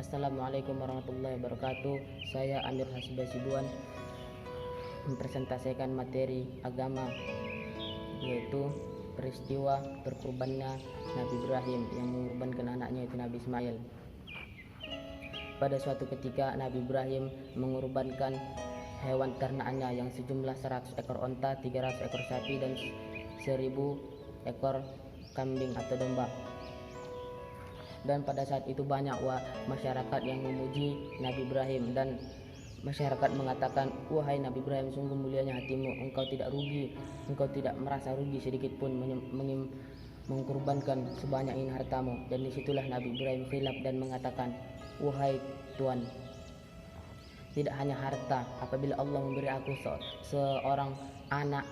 Assalamualaikum warahmatullahi wabarakatuh. Saya Amir Hasbi Sibuan mempresentasikan materi agama, yaitu peristiwa berkurbannya Nabi Ibrahim yang mengorbankan anaknya yaitu Nabi Ismail. Pada suatu ketika Nabi Ibrahim mengorbankan hewan ternakannya yang sejumlah 100 ekor onta, 300 ekor sapi dan 1000 ekor kambing atau domba. Dan pada saat itu banyak masyarakat yang memuji Nabi Ibrahim, dan masyarakat mengatakan, wahai Nabi Ibrahim, sungguh mulianya hatimu, engkau tidak rugi, engkau tidak merasa rugi sedikit pun mengkorbankan sebanyak ini hartamu. Dan disitulah Nabi Ibrahim khilaf dan mengatakan, wahai Tuhan, tidak hanya harta, apabila Allah memberi aku seorang anak,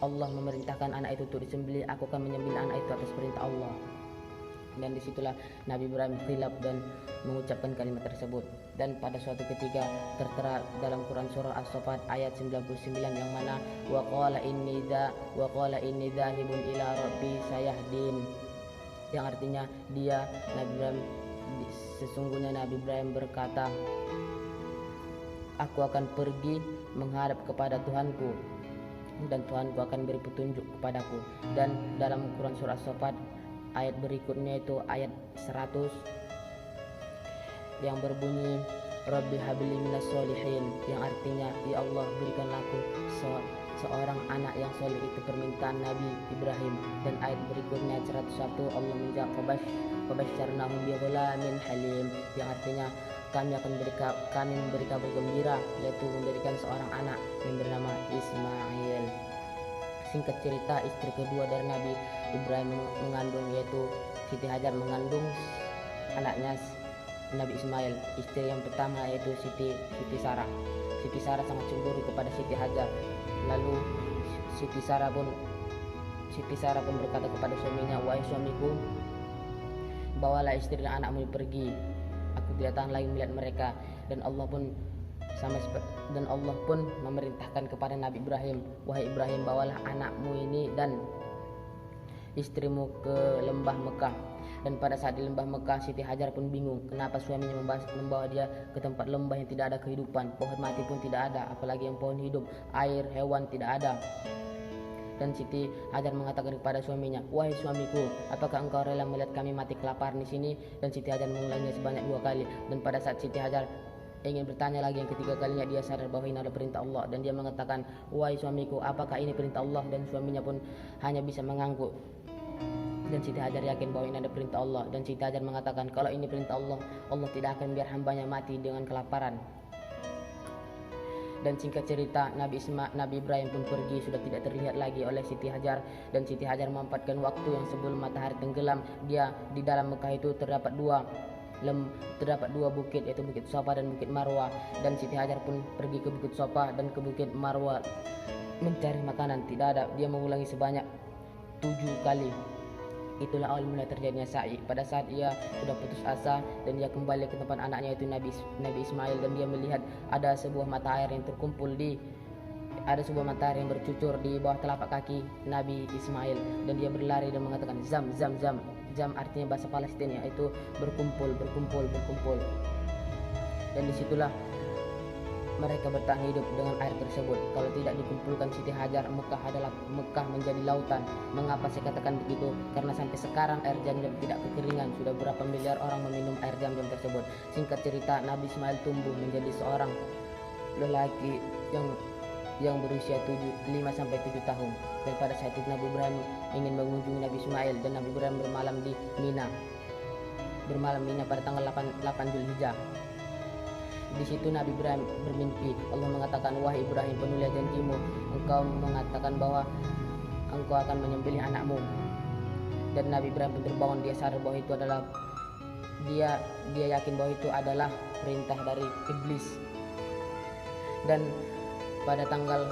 Allah memerintahkan anak itu untuk disembelih, aku akan menyembelih anak itu atas perintah Allah. Dan disitulah Nabi Ibrahim khilaf dan mengucapkan kalimat tersebut. Dan pada suatu ketika tertera dalam Quran surah As-Saffat ayat 99 yang mana wa qala inni dzahibun ila rabbi sayahdin, yang artinya Nabi Ibrahim, sesungguhnya Nabi Ibrahim berkata, aku akan pergi menghadap kepada Tuhanku dan Tuhanku akan beri petunjuk kepadaku. Dan dalam Quran surah As-Saffat ayat berikutnya itu ayat 100 yang berbunyi Rabbi habli minas solihin, yang artinya ya Allah, berikanlah aku seorang anak yang soleh. Itu permintaan Nabi Ibrahim. Dan ayat berikutnya 101 Allah menjawab fabasyarnahu bi ghulamin halim, yang artinya kami memberi kabar gembira, yaitu memberikan seorang anak yang bernama Ismail. Singkat cerita, istri kedua dari Nabi Ibrahim mengandung, yaitu Siti Hajar mengandung anaknya Nabi Ismail. Istri yang pertama yaitu Siti Sarah. Siti Sarah sangat cemburu kepada Siti Hajar. Lalu Siti Sarah pun berkata kepada suaminya, wahai suamiku, bawalah istri dan anakmu pergi, aku tidak tahan lagi melihat mereka. Dan Allah pun memerintahkan kepada Nabi Ibrahim, wahai Ibrahim, bawalah anakmu ini dan istrimu ke lembah Mekah. Dan pada saat di lembah Mekah, Siti Hajar pun bingung kenapa suaminya membawa dia ke tempat lembah yang tidak ada kehidupan, pohon mati pun tidak ada, apalagi yang pohon hidup, air, hewan tidak ada. Dan Siti Hajar mengatakan kepada suaminya, wahai suamiku, apakah engkau rela melihat kami mati kelaparan di sini? Dan Siti Hajar mengulanginya sebanyak 2 kali. Dan pada saat Siti Hajar ingin bertanya lagi yang ketiga kalinya, dia sadar bahwa ini adalah perintah Allah, dan dia mengatakan, wahai suamiku, apakah ini perintah Allah? Dan suaminya pun hanya bisa mengangguk. Dan Siti Hajar yakin bahwa ini ada perintah Allah. Dan Siti Hajar mengatakan, kalau ini perintah Allah, Allah tidak akan biar hambanya mati dengan kelaparan. Dan singkat cerita, Nabi Ibrahim pun pergi, sudah tidak terlihat lagi oleh Siti Hajar. Dan Siti Hajar memanfaatkan waktu yang sebelum matahari tenggelam. Dia di dalam Mekah itu terdapat dua bukit, yaitu Bukit Safa dan Bukit Marwah. Dan Siti Hajar pun pergi ke Bukit Safa dan ke Bukit Marwah mencari makanan, tidak ada. Dia mengulangi sebanyak 7 kali. Itulah awal mula terjadinya sa'i. Pada saat ia sudah putus asa dan dia kembali ke tempat anaknya yaitu Nabi Ismail, dan dia melihat ada sebuah mata air yang yang bercucur di bawah telapak kaki Nabi Ismail. Dan dia berlari dan mengatakan zam zam zam. Zam artinya bahasa Palestina, yaitu berkumpul. Dan disitulah mereka bertahan hidup dengan air tersebut. Kalau tidak dikumpulkan Siti Hajar, Mekah menjadi lautan. Mengapa saya katakan begitu? Karena sampai sekarang air Zam-Zam tidak kekeringan. Sudah berapa miliar orang meminum air Zam-Zam tersebut. Singkat cerita, Nabi Ismail tumbuh menjadi seorang lelaki yang berusia 5-7 tahun. Dan pada saat itu Nabi Ibrahim ingin mengunjungi Nabi Ismail, dan Nabi Ibrahim bermalam di Mina pada tanggal 8 Zulhijjah. Di situ Nabi Ibrahim bermimpi. Allah mengatakan, wahai Ibrahim, penuhi janjimu, engkau mengatakan bahwa engkau akan menyembelih anakmu. Dan Nabi Ibrahim pun terbangun. Dia sadar bahwa itu adalah dia yakin bahwa itu adalah perintah dari iblis. Dan pada tanggal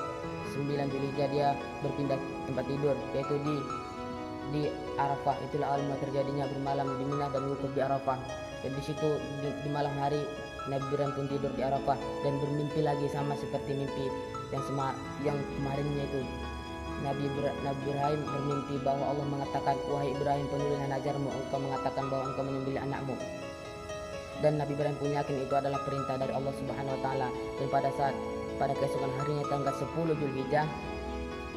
9 Zulhijjah dia berpindah tempat tidur, yaitu di Arafah. Itulah awal mula terjadinya bermalam di Mina dan wukuf di Arafah. Dan di situ di malam hari Nabi Ibrahim pun tidur di Arafah dan bermimpi lagi sama seperti mimpi yang kemarinnya itu. Nabi Ibrahim bermimpi bahwa Allah mengatakan, wahai Ibrahim, penulilah najarmu, engkau mengatakan bahwa engkau menyembelih anakmu. Dan Nabi Ibrahim pun yakin itu adalah perintah dari Allah Subhanahu wa taala. Dan pada keesokan harinya tanggal 10 Zulhijjah,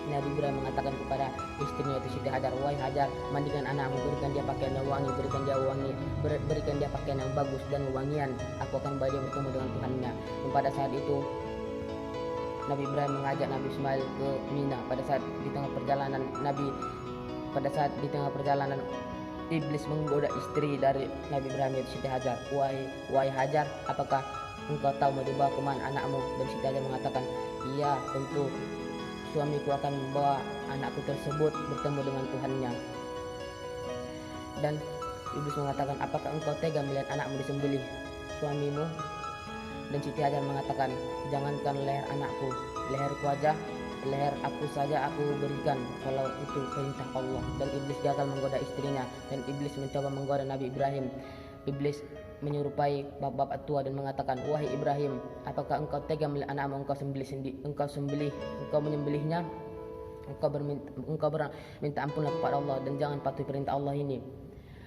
Nabi Ibrahim mengatakan kepada istrinya itu Siti Hajar, "Wahai Hajar, mandikan anakmu, berikan dia pakaian yang wangi, berikan dia pakaian yang bagus dan wewangian. Aku akan bawa dia bertemu dengan Tuhannya." Dan pada saat itu Nabi Ibrahim mengajak Nabi Ismail ke Mina. Pada saat di tengah perjalanan iblis menggoda istri dari Nabi Ibrahim yaitu Siti Hajar. Wahai Hajar, apakah engkau tahu mau dibawa kemana anakmu? Dan Siti Hajar mengatakan, iya, tentu suamiku akan membawa anakku tersebut bertemu dengan Tuhannya. Dan iblis mengatakan, apakah engkau tega melihat anakmu disembelih suamimu? Dan Siti Hajar mengatakan, jangankan leher anakku, leher aku saja aku berikan kalau itu perintah Allah. Dan iblis gagal menggoda istrinya, dan iblis mencoba menggoda Nabi Ibrahim. Iblis menyerupai bapak-bapak tua dan mengatakan, wahai Ibrahim, apakah engkau tega melihat anakmu engkau menyembelihnya? Engkau minta ampunlah kepada Allah dan jangan patuhi perintah Allah ini.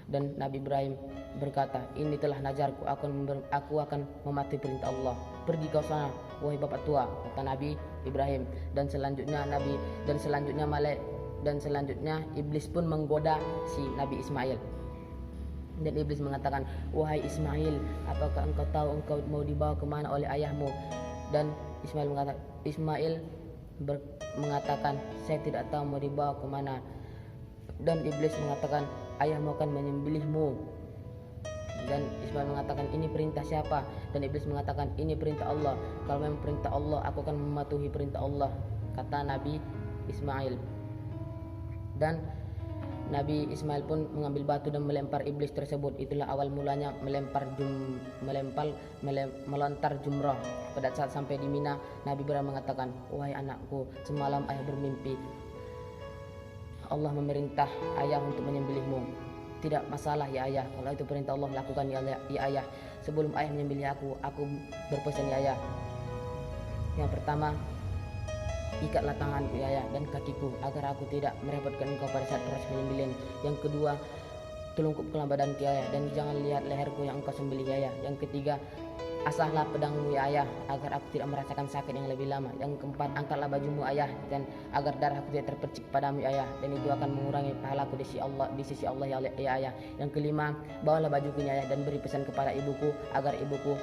Dan Nabi Ibrahim berkata, ini telah najarku, aku akan mematuhi perintah Allah. Pergi kau sana, wahai bapak tua, kata Nabi Ibrahim. Dan selanjutnya iblis pun menggoda si Nabi Ismail. Dan iblis mengatakan, wahai Ismail, apakah engkau tahu engkau mau dibawa kemana oleh ayahmu? Dan Ismail mengatakan, saya tidak tahu mau dibawa kemana. Dan iblis mengatakan, ayahmu akan menyembelihmu. Dan Ismail mengatakan, ini perintah siapa? Dan iblis mengatakan, ini perintah Allah. Kalau memang perintah Allah, aku akan mematuhi perintah Allah, kata Nabi Ismail. Dan Nabi Ismail pun mengambil batu dan melempar iblis tersebut. Itulah awal mulanya melontar jumrah. Pada saat sampai di Mina, Nabi Ibrahim mengatakan, wahai anakku, semalam ayah bermimpi Allah memerintah ayah untuk menyembelihmu. Tidak masalah ya ayah, kalau itu perintah Allah, lakukan ya ayah. Sebelum ayah menyembelih aku berpesan ya ayah. Yang pertama, ikatlah tanganku ya ayah dan kakiku agar aku tidak merepotkan engkau pada saat proses penyembelihan. Yang kedua, telungkupkanlah badanku ya ayah dan jangan lihat leherku yang engkau sembelih ya ayah. Yang ketiga, asahlah pedangmu ya ayah agar aku tidak merasakan sakit yang lebih lama. Yang keempat, angkatlah bajumu ayah dan agar darahku tidak terpercik padamu ya ayah, dan itu akan mengurangi pahalaku di sisi Allah ya ayah. Yang kelima, bawalah bajuku ya ayah dan beri pesan kepada ibuku agar ibuku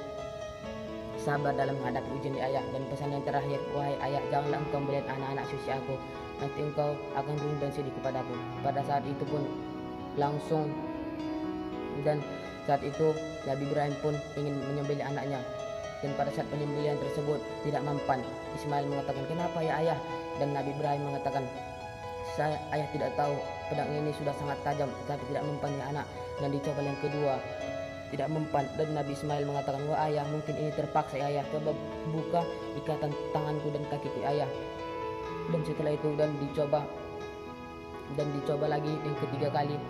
sabar dalam menghadapi ujian ya ayah. Dan pesan yang terakhir, wahai ayah, janganlah engkau melihat anak-anak suci aku, nanti engkau akan rindu dan sedih kepadaku. Pada saat itu pun langsung, dan saat itu Nabi Ibrahim pun ingin menyembelih anaknya. Dan pada saat penyembelihan tersebut tidak mempan. Ismail mengatakan, kenapa ya ayah? Dan Nabi Ibrahim mengatakan, ayah tidak tahu, pedang ini sudah sangat tajam tetapi tidak mempan ya anak. Dan dicoba yang kedua, tidak mempan. Dan Nabi Ismail mengatakan, wah ayah, mungkin ini terpaksa ya ayah, coba buka ikatan tanganku dan kakiku ayah. Dan setelah itu dan dicoba lagi yang ketiga kali,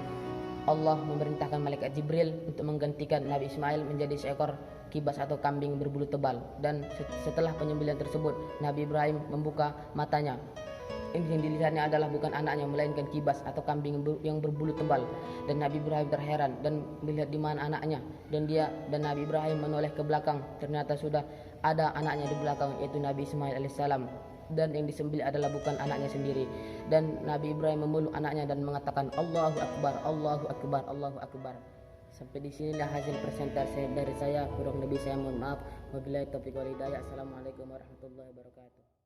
Allah memerintahkan malaikat Jibril untuk menggantikan Nabi Ismail menjadi seekor kibas atau kambing berbulu tebal. Dan setelah penyembelihan tersebut, Nabi Ibrahim membuka matanya. Yang dilihatnya adalah bukan anaknya, melainkan kibas atau kambing yang berbulu tebal. Dan Nabi Ibrahim terheran dan melihat di mana anaknya. Dan Nabi Ibrahim menoleh ke belakang. Ternyata sudah ada anaknya di belakang, yaitu Nabi Ismail alaihissalam. Dan yang disembelih adalah bukan anaknya sendiri. Dan Nabi Ibrahim memeluk anaknya dan mengatakan, Allahu Akbar, Allahu Akbar, Allahu Akbar. Sampai di sinilah hasil presentasi dari saya. Kurang lebih saya mohon maaf. Wabillahi taufiq wal hidayah. Assalamualaikum warahmatullahi wabarakatuh.